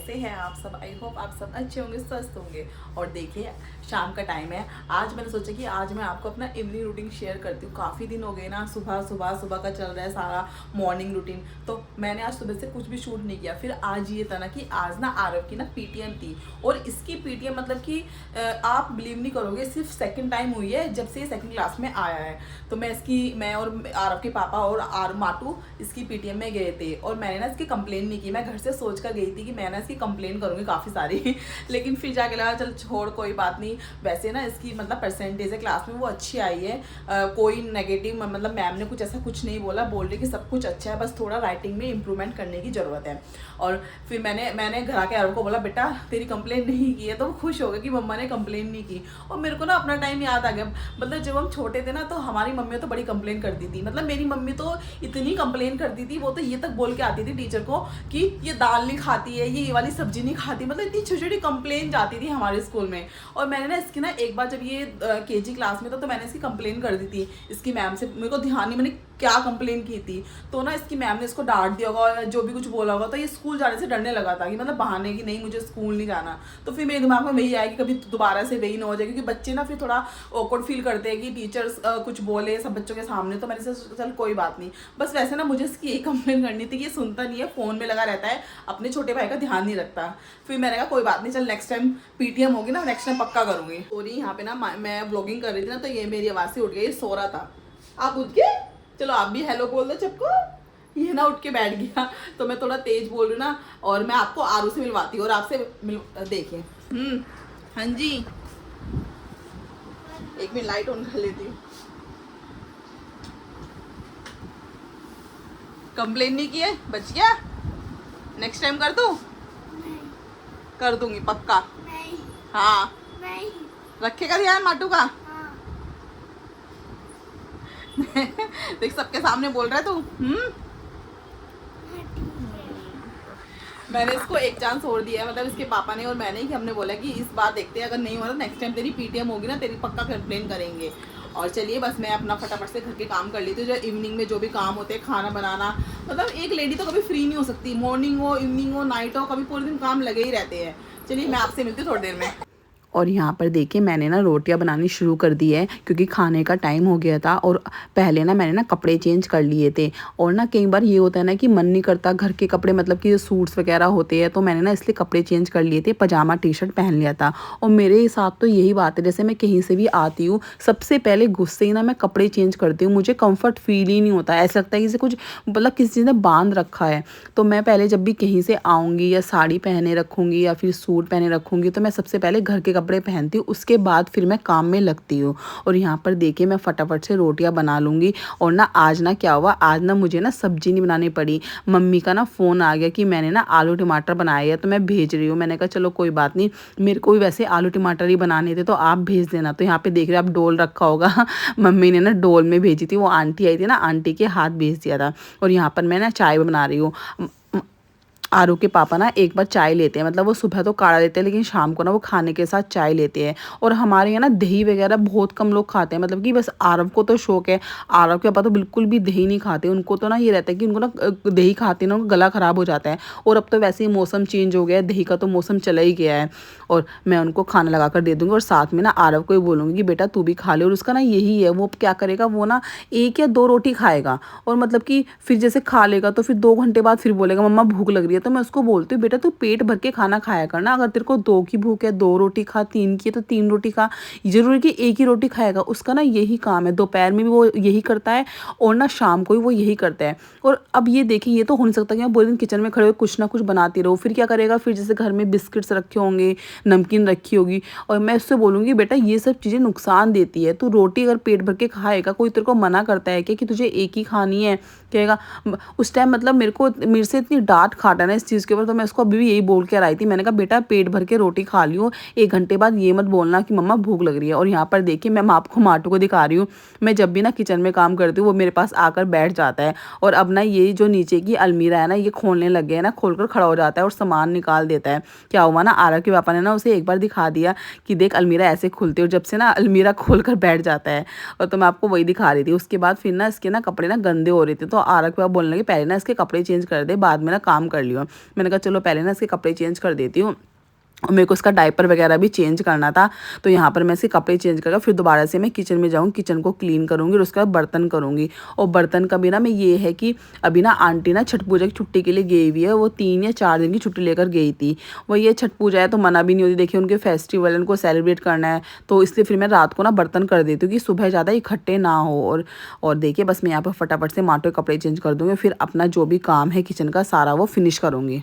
कैसे हैं आप सब। आई होप आप सब अच्छे होंगे, स्वस्थ होंगे। और देखिए शाम का टाइम है। आज मैंने सोचा कि आज मैं आपको अपना इवनिंग रूटीन शेयर करती हूँ। काफ़ी दिन हो गए ना, सुबह सुबह सुबह का चल रहा है सारा मॉर्निंग रूटीन। तो मैंने आज सुबह से कुछ भी शूट नहीं किया। फिर आज ये था ना कि आज ना आरव की ना पीटीएम थी, और इसकी पीटीएम मतलब कि आप बिलीव नहीं करोगे, सिर्फ सेकंड टाइम हुई है जब से सेकंड क्लास में आया है। तो मैं और आरव के पापा और माटू इसकी पीटीएम में गए थे, और मैंने ना इसकी कंप्लेन नहीं की। मैं घर से सोच कर गई थी कि मैं ना इसकी कंप्लेन करूँगी काफ़ी सारी लेकिन फिर जाके लगा चल छोड़, कोई बात नहीं। वैसे ना इसकी मतलब परसेंटेज है क्लास में वो अच्छी आई है। कोई नेगेटिव मतलब मैम ने कुछ ऐसा कुछ नहीं बोला, बोल रही कि सब कुछ अच्छा है, बस थोड़ा राइटिंग में इम्प्रूवमेंट करने की ज़रूरत है। और फिर मैंने घर आके आरव को बोला बेटा तेरी कंप्लेन नहीं की है, तो वो खुश हो गया कि मम्मा ने कंप्लेन नहीं की। और मेरे को ना अपना टाइम याद आ गया। मतलब जब हम छोटे थे ना, तो हमारी मम्मी तो बड़ी कंप्लेन करती थी। मतलब मेरी मम्मी तो इतनी कंप्लेन करती थी, वो तो ये तक बोल के आती थी टीचर को कि ये दाल नहीं खाती है, ये वाली सब्जी नहीं खाती। मतलब इतनी छोटी छोटी कंप्लेन जाती थी हमारे स्कूल में। और मैंने ना इसकी ना एक बार जब ये केजी क्लास में था, तो मैंने इसकी कंप्लेन कर दी थी इसकी मैम से। मेरे को ध्यान नहीं मैंने क्या कंप्लेन की थी। तो ना इसकी मैम ने इसको डांट दिया होगा, जो भी कुछ बोला होगा। तो ये स्कूल जाने से डरने लगा था कि मतलब बहाने की नहीं, मुझे स्कूल नहीं जाना। तो फिर मेरे दिमाग में वही आया कि कभी दोबारा से वही ना हो जाए, क्योंकि बच्चे ना फिर थोड़ा ऑकवर्ड फील करते हैं कि टीचर्स कुछ बोले सब बच्चों के सामने। तो मैंने सोचा चल कोई बात नहीं। बस वैसे ना मुझे इसकी यही कंप्लेन करनी थी कि ये सुनता नहीं है, फ़ोन में लगा रहता है, अपने छोटे भाई का ध्यान नहीं रखता। फिर मैंने कहा कोई बात नहीं, चल नेक्स्ट टाइम पीटीएम होगी ना, नेक्स्ट टाइम पक्का करूँगी। और यहाँ पे ना मैं ब्लॉगिंग कर रही थी ना, तो ये मेरी आवाज़ से उठ गई, सो रहा था। आप उठ गए, चलो आप भी हेलो बोल दो सबको। ये ना उठ के बैठ गया, तो मैं थोड़ा तेज बोल रही हूँ ना। और मैं आपको आरू से मिलवाती हूँ, और आपसे देखिए। हाँ जी, एक मिनट लाइट ऑन कर लेती हूँ। कंप्लेन नहीं की है, बच गया। नेक्स्ट टाइम कर दूँ? कर दूंगी पक्का। नहीं। हाँ नहीं। रखेगा ध्यान माटू का। हाँ। देख सबके सामने बोल रहा है तू। मैंने इसको एक चांस और दिया है, मतलब इसके पापा ने और मैंने, कि हमने बोला कि इस बार देखते हैं, अगर नहीं हो रहा नेक्स्ट टाइम तेरी पीटीएम होगी ना, तेरी पक्का कंप्लेन करेंगे। और चलिए बस मैं अपना फटाफट से घर के काम कर लेती हूँ, जो इवनिंग में जो भी काम होते हैं, खाना बनाना। मतलब एक लेडी तो कभी फ्री नहीं हो सकती, मॉर्निंग हो, इवनिंग हो, नाइट हो, कभी पूरे दिन काम लगे ही रहते हैं। चलिए मैं आपसे मिलती हूँ थोड़ी देर में। और यहाँ पर देखिए मैंने ना रोटियां बनानी शुरू कर दी है, क्योंकि खाने का टाइम हो गया था। और पहले ना मैंने ना कपड़े चेंज कर लिए थे। और ना कई बार ये होता है ना कि मन नहीं करता घर के कपड़े, मतलब कि सूट्स वगैरह होते हैं, तो मैंने ना इसलिए कपड़े चेंज कर लिए थे, पजामा टी शर्ट पहन लिया था। और मेरे साथ तो यही बात है, जैसे मैं कहीं से भी आती हूँ, सबसे पहले गुस्से ही ना मैं कपड़े चेंज करती हूँ। मुझे कम्फर्ट फील ही नहीं होता, ऐसा लगता है कि कुछ मतलब किसी चीज़ ने बांध रखा है। तो मैं पहले जब भी कहीं से आऊँगी, या साड़ी पहने रखूँगी या फिर सूट पहने रखूँगी, तो मैं सबसे पहले घर के कपड़े पहनती हूँ, उसके बाद फिर मैं काम में लगती हूँ। और यहाँ पर देखिए मैं फटाफट से रोटियाँ बना लूँगी। और ना आज ना क्या हुआ, आज ना मुझे ना सब्जी नहीं बनानी पड़ी। मम्मी का ना फ़ोन आ गया कि मैंने ना आलू टमाटर बनाए हैं, तो मैं भेज रही हूँ। मैंने कहा चलो कोई बात नहीं, मेरे को भी वैसे आलू टमाटर ही बनाने थे, तो आप भेज देना। तो यहाँ पे देख रहे हो आप डोल रखा होगा मम्मी ने ना डोल में भेजी थी, वो आंटी आई थी ना, आंटी के हाथ भेज दिया था। और यहाँ पर मैं ना चाय बना रही हूँ। आरू के पापा ना एक बार चाय लेते हैं, मतलब वो सुबह तो काढ़ा लेते हैं, लेकिन शाम को ना वो खाने के साथ चाय लेते हैं। और हमारे यहाँ ना दही वगैरह बहुत कम लोग खाते हैं, मतलब कि बस आरव को तो शौक है। आरव के पापा तो बिल्कुल भी दही नहीं खाते, उनको तो ना ये रहता है कि उनको ना दही खाते ना उनका गला ख़राब हो जाता है। और अब तो वैसे ही मौसम चेंज हो गया है, दही का तो मौसम चला ही गया है। और मैं उनको खाना लगा कर दे दूँगी, और साथ में ना आरव को ही बोलूँगी कि बेटा तू भी खा ले। और उसका ना यही है, वो क्या करेगा, वो ना 1 या 2 रोटी खाएगा, और मतलब कि फिर जैसे खा लेगा तो फिर 2 घंटे बाद फिर बोलेगा मम्मा भूख लग रही है। तो मैं उसको बोलती हूँ बेटा तू पेट भर के खाना खाया करना, अगर तेरे को 2 की भूख है 2 रोटी खा, 3 की है तो 3 रोटी खा, जरूरी कि 1 ही रोटी खाएगा। उसका ना यही काम है, दोपहर में भी वो यही करता है, और ना शाम को भी वो यही करता है। और अब ये देखिए, ये तो हो नहीं सकता कि मैं पूरे दिन किचन में खड़े हुए कुछ ना कुछ बनाती रहूँ। फिर क्या करेगा, फिर जैसे घर में बिस्किट्स रखे होंगे, नमकीन रखी होगी, और मैं उससे बोलूँगी बेटा ये सब चीज़ें नुकसान देती है, तू रोटी अगर पेट भर के खाएगा, कोई तेरे को मना करता है क्या कि तुझे 1 ही खानी है, कहेगा। उस टाइम मतलब मेरे से इतनी डांट खाता है ना इस चीज़ के ऊपर, तो मैं उसको अभी भी यही बोल के आई थी। मैंने कहा बेटा पेट भर के रोटी खा लियो, 1 घंटे बाद ये मत बोलना कि मम्मा भूख लग रही है। और यहाँ पर देखिए मैं आपको माटू को दिखा रही हूँ, मैं जब भी ना किचन में काम करती हूँ वो मेरे पास आकर बैठ जाता है। और अब ना ये जो नीचे की अलमीरा है ना, ये खोलने लग गया है ना, खोलकर खड़ा हो जाता है और सामान निकाल देता है। क्या हुआ ना, आरव के पापा ने ना उसे एक बार दिखा दिया कि देख अलमीरा ऐसे खुलती है, और जब से ना अलमीरा खोल कर बैठ जाता है। और तो मैं आपको वही दिखा रही थी। उसके बाद फिर ना इसके ना कपड़े ना गंदे हो रहे थे, तो आरव के पापा बोलने लगे पहले ना इसके कपड़े चेंज कर दे, बाद में ना काम कर लियो। हो। मैंने कहा चलो पहले ना इसके कपड़े चेंज कर देती हूँ, और मेरे को इसका डायपर वगैरह भी चेंज करना था। तो यहाँ पर मैं इसके कपड़े चेंज करके फिर दोबारा से मैं किचन में जाऊँगी, किचन को क्लीन करूँगी और उसके बाद बर्तन करूँगी। और बर्तन का भी ना मैं ये है कि अभी ना आंटी ना छठ पूजा की छुट्टी के लिए गई हुई है, वो 3 या 4 दिन की छुट्टी लेकर गई थी। वो ये छठ पूजा है तो मना भी नहीं होती, देखिए उनके फेस्टिवल है, उनको सेलिब्रेट करना है, तो इसलिए फिर मैं रात को ना बर्तन कर देती हूँ कि सुबह ज़्यादा इकट्ठे ना हो। और देखिए बस मैं यहाँ पर फटाफट से माटो के कपड़े चेंज कर दूँगी, फिर अपना जो भी काम है किचन का सारा वो फिनिश करूँगी।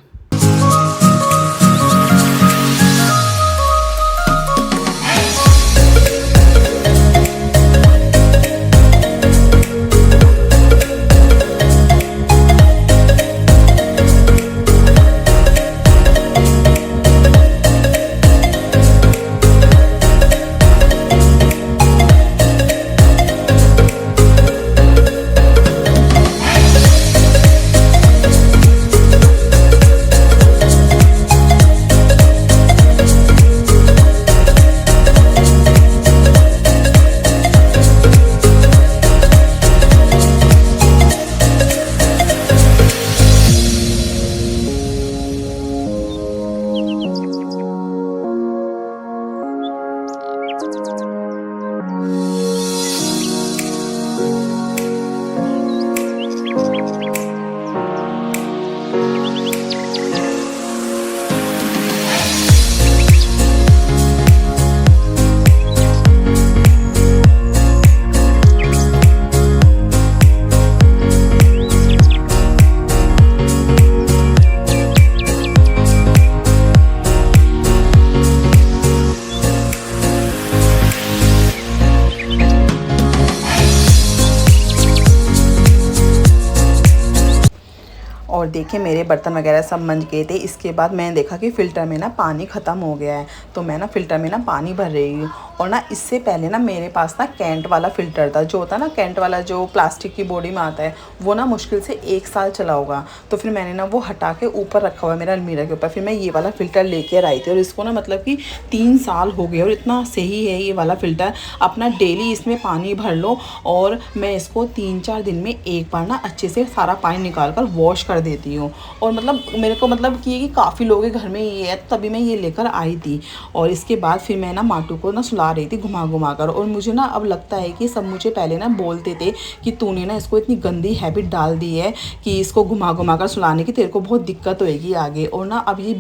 और देखिए मेरे बर्तन वगैरह सब मंज गए थे। इसके बाद मैंने देखा कि फ़िल्टर में ना पानी ख़त्म हो गया है, तो मैं ना फ़िल्टर में ना पानी भर रही हूँ। और ना इससे पहले ना मेरे पास ना कैंट वाला फ़िल्टर था, जो होता है ना कैंट वाला जो प्लास्टिक की बॉडी में आता है, वो ना मुश्किल से 1 साल चला होगा। तो फिर मैंने ना वो हटा के ऊपर रखा हुआ है मेरा अलमीरा के ऊपर। फिर मैं ये वाला फ़िल्टर लेकर आई थी और इसको ना मतलब कि 3 साल हो गए और इतना सही है ये वाला फ़िल्टर। अपना डेली इसमें पानी भर लो और मैं इसको 3-4 दिन में एक बार ना अच्छे से सारा पानी निकाल कर वॉश कर देती हूँ। और मतलब मेरे को मतलब कि काफ़ी लोगों के घर में ये है, तभी मैं ये लेकर आई थी। और इसके बाद फिर मैं ना माटू को ना सुला रही थी घुमा घुमा कर। और मुझे ना अब लगता है कि सब मुझे पहले ना बोलते थे कि तूने ना इसको इतनी गंदी हैबिट डाल दी है कि इसको घुमा घुमा कर सुलाने की तेरे को बहुत दिक्कत होएगी आगे। और ना अब ये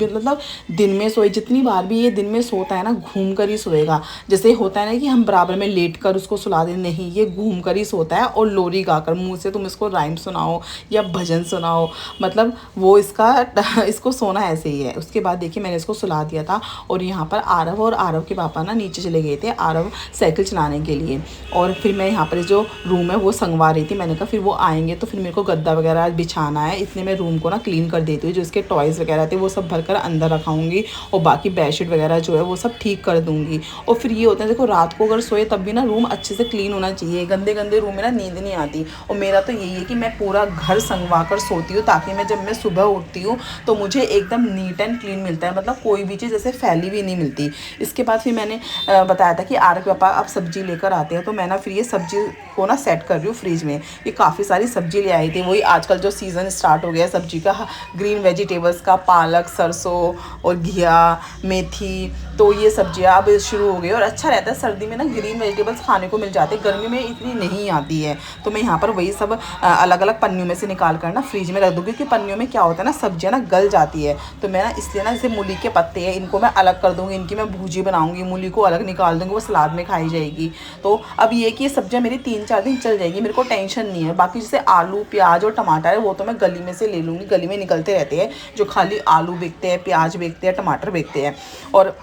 मतलब दिन में सोए, जितनी बार भी ये दिन में सोता है ना घूम कर ही सोएगा। जैसे होता है ना कि हम बराबर में लेट कर उसको सुला दें, नहीं, ये घूम कर ही सोता है। और लोरी गाकर, मुँह से तुम इसको राइम सुनाओ या भजन सुनाओ, मतलब वो इसको सोना ऐसे ही है। उसके बाद देखिए मैंने इसको सुला दिया था। और यहाँ पर आरव और आरव के पापा ना नीचे चले गए थे, आरव साइकिल चलाने के लिए। और फिर मैं यहाँ पर जो रूम है वो संगवा रही थी। मैंने कहा फिर वो आएंगे तो फिर मेरे को गद्दा वगैरह बिछाना है, इसलिए मैं रूम को ना क्लीन कर देती हूँ। जो इसके टॉयज़ वगैरह थे वो सब भर कर अंदर रखाऊंगी और बाकी बेडशीट वगैरह जो है वो सब ठीक कर दूँगी। और फिर ये होता है देखो, रात को अगर सोए तब भी ना रूम अच्छे से क्लीन होना चाहिए। गंदे गंदे रूम में ना नींद नहीं आती। और मेरा तो यही है कि मैं पूरा घर संगवा कर सोती हूँ, ताकि मैं जब मैं सुबह उठती हूँ तो मुझे एकदम नीट एंड क्लीन मिलता है, मतलब कोई भी चीज़ ऐसे फैली हुई नहीं मिलती। इसके बाद फिर मैंने बताया था कि आरव के पापा अब सब्जी लेकर आते हैं, तो मैं ना फिर ये सब्जी को ना सेट कर रही हूँ फ्रिज में। ये काफ़ी सारी सब्जी ले आई थी, वही आजकल जो सीज़न स्टार्ट हो गया है सब्जी का, ग्रीन वेजिटेबल्स का, पालक, सरसों और घिया, मेथी, तो ये सब्जियाँ अब शुरू हो गई। और अच्छा रहता है सर्दी में ना ग्रीन वेजिटेबल्स खाने को मिल जाते हैं, गर्मी में इतनी नहीं आती है। तो मैं यहाँ पर वही सब अलग अलग पन्नियों में से निकाल कर ना फ्रिज में रख दूँगी, क्योंकि पन्नियों में क्या होता है ना सब्जियाँ ना गल जाती है। तो मैं ना इसलिए ना जैसे मूली के पत्ते हैं इनको मैं अलग कर दूँगी, इनकी मैं भूजी बनाऊँगी, मूली को अलग निकाल दूँगी, वो सलाद में खाई जाएगी। तो अब ये कि ये सब्जियाँ मेरी 3-4 दिन चल जाएगी, मेरे को टेंशन नहीं है। बाकी जैसे आलू, प्याज और टमाटर है वो तो मैं गली में से ले लूँगी, गली में निकलते रहते हैं जो खाली आलू बेचते हैं, प्याज बेचते हैं, टमाटर बेचते हैं। और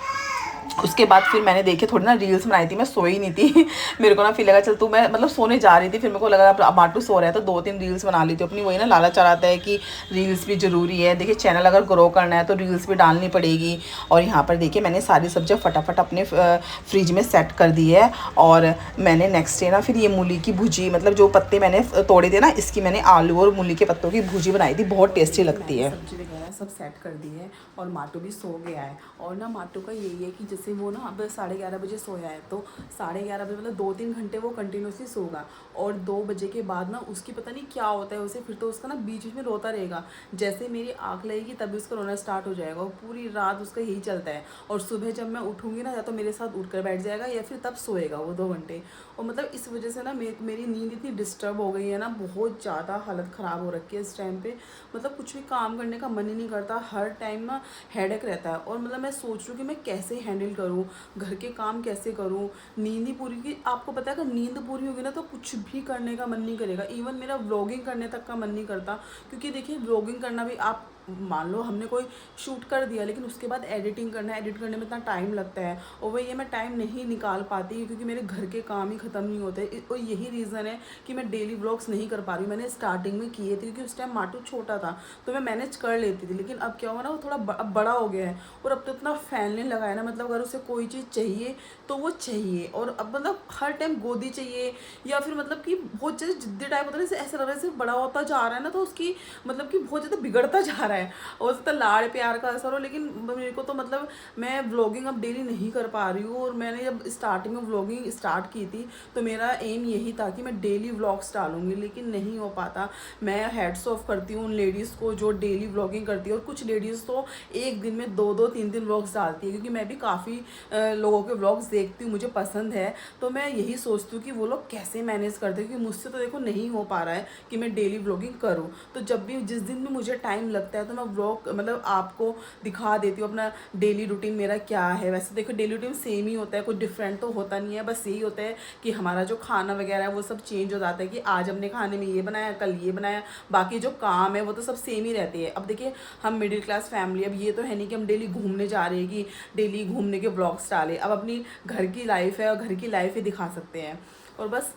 उसके बाद फिर मैंने देखे थोड़ी ना रील्स बनाई थी, मैं सोई नहीं थी मेरे को ना फिर लगा चल तू, मैं मतलब सोने जा रही थी, फिर मेरे को लगा अब माटू सो रहा है तो 2-3 रील्स बना ली थी अपनी। वही ना लालच आ रहा है कि रील्स भी ज़रूरी है। देखिए चैनल अगर ग्रो करना है तो रील्स भी डालनी पड़ेगी। और यहाँ पर देखिए मैंने सारी सब्जियाँ फटाफट अपने फ्रिज में सेट कर दी है। और मैंने नेक्स्ट डे ना फिर ये मूली की भुजी, मतलब जो पत्ते मैंने तोड़े थे ना, इसकी मैंने आलू और मूली के पत्तों की भुजी बनाई थी, बहुत टेस्टी लगती है। सब्जी वगैरह सब सेट कर दी है और माटू भी सो गया है। और ना माटू का यही है कि जैसे वो ना अब 11:30 बजे सोया है, तो 11:30 बजे मतलब 2-3 घंटे वो कंटिन्यूसली सोगा। और 2 बजे के बाद ना उसकी पता नहीं क्या होता है उसे, फिर तो उसका ना बीच बीच में रोता रहेगा। जैसे मेरी आँख लगेगी तभी उसका रोना स्टार्ट हो जाएगा और पूरी रात उसका यही चलता है। और सुबह जब मैं उठूँगी ना, या तो मेरे साथ उठ कर बैठ जाएगा या फिर तब सोएगा वो 2 घंटे। और मतलब इस वजह से ना मेरी नींद इतनी डिस्टर्ब हो गई है ना, बहुत ज़्यादा हालत ख़राब हो रखी है इस टाइम पे। मतलब कुछ भी काम करने का मन ही नहीं करता, हर टाइम ना हेडेक रहता है। और मतलब मैं सोच रही हूँ कि मैं कैसे हैंडल करूँ, घर के काम कैसे करूँ। नींद ही पूरी की आपको पता है, अगर नींद पूरी होगी ना तो कुछ भी करने का मन नहीं करेगा। इवन मेरा व्लॉगिंग करने तक का मन नहीं करता, क्योंकि देखिए व्लॉगिंग करना भी, आप मान लो हमने कोई शूट कर दिया, लेकिन उसके बाद एडिटिंग करना है, एडिट करने में इतना टाइम लगता है, और वही ये मैं टाइम नहीं निकाल पाती क्योंकि मेरे घर के काम ही ख़त्म नहीं होते। और यही रीज़न है कि मैं डेली व्लॉग्स नहीं कर पा रही हूँ। मैंने स्टार्टिंग में किए थे क्योंकि उस टाइम माटू छोटा था तो मैं मैनेज कर लेती थी, लेकिन अब क्या हुआ ना, वो थोड़ा अब बड़ा हो गया है और अब तो इतना फैलने लगा है ना, मतलब अगर उसे कोई चीज़ चाहिए तो वो चाहिए, और अब मतलब हर टाइम गोदी चाहिए, या फिर मतलब कि बहुत ज़्यादा जिद्दी टाइप होता है। जैसे ऐसा लग रहा है जैसे बड़ा होता जा रहा है ना, तो उसकी मतलब कि बहुत ज़्यादा बिगड़ता जा रहा है। हो सकता है लाड़ प्यार का असर हो, लेकिन मेरे को तो मतलब मैं व्लॉगिंग अब डेली नहीं कर पा रही हूँ। और मैंने जब स्टार्टिंग में व्लॉगिंग स्टार्ट की थी तो मेरा एम यही था कि मैं डेली व्लॉग्स डालूंगी, लेकिन नहीं हो पाता। मैं हेड्स ऑफ करती हूँ उन लेडीज़ को जो डेली व्लॉगिंग करती है, और कुछ लेडीज़ तो एक दिन में 2-2 3-3 व्लॉग्स डालती है, क्योंकि मैं भी काफ़ी लोगों के व्लॉग्स देखती हूँ, मुझे पसंद है। तो मैं यही सोचती हूँ कि वो लोग कैसे मैनेज करते हैं, क्योंकि मुझसे तो देखो नहीं हो पा रहा है कि मैं डेली व्लॉगिंग करूँ। तो जब भी जिस दिन भी मुझे टाइम लगता है तो मैं व्लॉग मतलब आपको दिखा देती हूँ अपना डेली रूटीन मेरा क्या है। वैसे देखो डेली रूटीन सेम ही होता है, कुछ डिफरेंट तो होता नहीं है, बस यही होता है कि हमारा जो खाना वगैरह है वो सब चेंज हो जाता है, कि आज हमने खाने में ये बनाया, कल ये बनाया। बाकी जो काम है वो तो सब सेम ही रहती है। अब देखिए हम मिडिल क्लास फैमिली, अब ये तो है नहीं कि हम डेली घूमने जा रहे हैं कि डेली घूमने के ब्लॉग्स डालें। अब अपनी घर की लाइफ है और घर की लाइफ ही दिखा सकते हैं। और बस,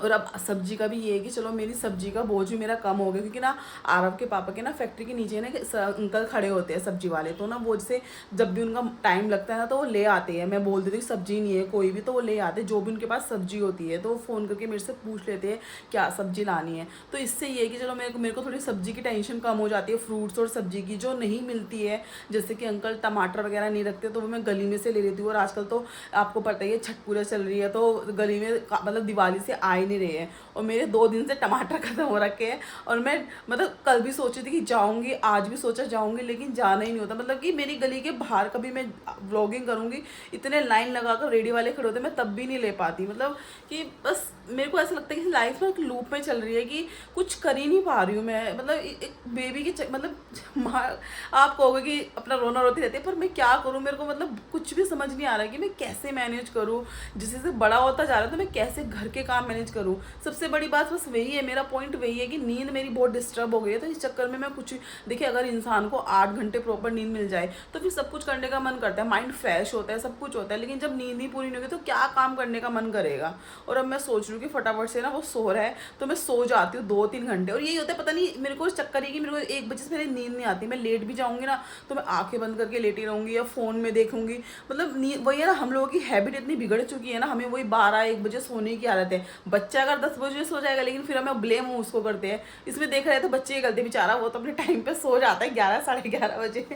और अब सब्जी का भी ये है कि चलो मेरी सब्जी का बोझ भी मेरा कम हो गया, क्योंकि ना आरव के पापा के ना फैक्ट्री के नीचे ना अंकल खड़े होते हैं सब्जी वाले, तो ना वो जैसे जब भी उनका टाइम लगता है ना तो वो ले आते हैं। मैं बोल देती हूँ सब्जी नहीं है कोई भी, तो वो ले आते हैं जो भी उनके पास सब्जी होती है, तो वो फ़ोन करके मेरे से पूछ लेते हैं क्या सब्जी लानी है। तो इससे ये है कि चलो मेरे को थोड़ी सब्जी की टेंशन कम हो जाती है, फ्रूट्स और सब्जी की जो नहीं मिलती है। जैसे कि अंकल टमाटर वगैरह नहीं रखते तो वो मैं गली में से ले लेती हूँ। और आजकल तो आपको पता ही है छठ पूजा चल रही है, तो गली में मतलब दिवाली से आ ही नहीं रहे हैं, और मेरे 2 दिन से टमाटर खत्म हो रखे हैं। और मैं मतलब कल भी सोची थी कि जाऊंगी, आज भी सोचा जाऊंगी, लेकिन जाना ही नहीं होता। मतलब कि मेरी गली के बाहर कभी मैं व्लॉगिंग करूंगी, इतने लाइन लगाकर रेडी वाले खड़े होते, मैं तब भी नहीं ले पाती। मतलब कि बस मेरे को ऐसा लगता है कि लाइफ में एक लूप में चल रही है कि कुछ कर ही नहीं पा रही हूँ मैं। मतलब एक बेबी की मतलब आप कहोगे कि अपना रोना रोती रहती है, पर मैं क्या करूँ, मेरे को मतलब कुछ भी समझ नहीं आ रहा है कि मैं कैसे मैनेज करूँ। जैसे जैसे बड़ा होता जा रहा है तो मैं कैसे घर के काम मैनेज करूँ। सबसे बड़ी बात बस वही है, मेरा पॉइंट वही है कि नींद मेरी बहुत डिस्टर्ब हो गई है। तो इस चक्कर में मैं कुछ, देखिए अगर इंसान को 8 घंटे प्रॉपर नींद मिल जाए तो फिर सब कुछ करने का मन करता है, माइंड फ्रेश होता है, सब कुछ होता है। लेकिन जब नींद ही पूरी नहीं होगी तो क्या काम करने का मन करेगा। और अब मैं सोच रही हूँ कि फटाफट से ना, वो सो रहा है तो मैं सो जाती हूँ 2-3 घंटे। और यही होता है, पता नहीं मेरे को इस चक्कर है कि मेरे को 1 बजे से मेरी नींद नहीं आती। मैं लेट भी जाऊँगी ना तो मैं आंखें बंद करके लेटी रहूँगी या फ़ोन में देखूँगी। मतलब नींद वही है ना, हम लोगों की हैबिट इतनी बिगड़ चुकी है ना, हमें वही 12-1 बजे सोने की आदत है। बच्चा अगर 10 बजे सो जाएगा, लेकिन फिर हमें ब्लेम उसको करते हैं। इसमें देख रहे हैं तो बच्चे की गलती, बेचारा वो तो अपने टाइम पे सो जाता है 11-11:30 बजे।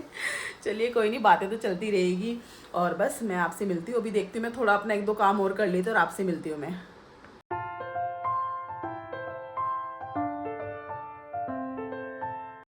चलिए कोई नहीं, बातें तो चलती रहेगी। और बस मैं आपसे मिलती हूँ, अभी देखती हूँ मैं थोड़ा अपना 1-2 काम और कर लेती हूँ और आपसे मिलती हूँ मैं।